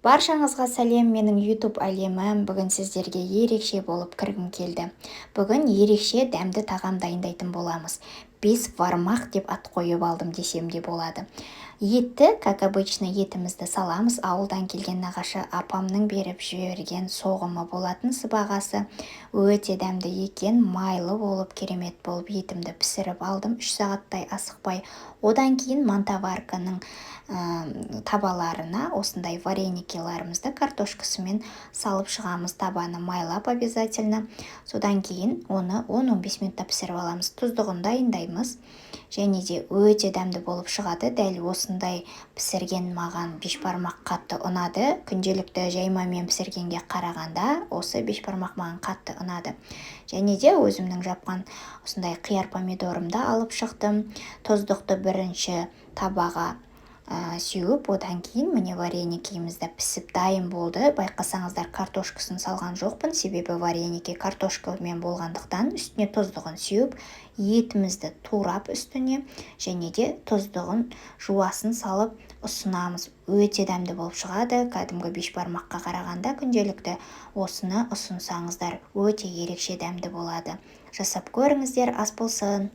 Баршаңызға сәлем, менің YouTube әлемім. Бүгін сіздерге ерекше болып кіргім келді. Бүгін ерекше дәмді тағам дайындайтын боламыз. Бес вармақ деп ат қойып алдым десем де болады. Етті, как обычно, етімізді саламыз. Ауылдан келген нағашы апамның беріп жіберген соғымы болатын сыбағасы. Өте дәмді екен, майлы болып, керемет болып етімді пісіріп алдым. 3 сағаттай асықпай. Одан кейін мантоварканың табаларына осындай вареникеларымызды картошкасымен салып шығамыз. Табаны майлап обязательно. Содан кейін оны 10-15 минутта пісіріп аламыз. Тұздығын дайындаймыз. Және де өте дәмді болып шығады. Дәл осындай пісірген маған бешбармақ қатты ұнады. Күнделікті жаймамен пісіргенге қарағанда осы бешбармақ маған қатты ұнады. Және де өзімнің жапқан осындай қияр помидорымды алып шықтым. Тұздықты бірінші табаға сеуіп, одан кейін міне вареникімізді пісіп дайын болды. Байқасаңыздар, картошкасын салған жоқпын, себебі вареники картошкамен болғандықтан үстіне тұздығын сеуіп, етімізді турап үстіне және де тұздығын жуасын салып ұсынамыз. Өте дәмді болып шығады. Кәдімгі бешбармаққа қарағанда күнделікті осыны ұсынсаңыздар өте ерекше дәмді болады. Жасап көріңіздер, ас болсын.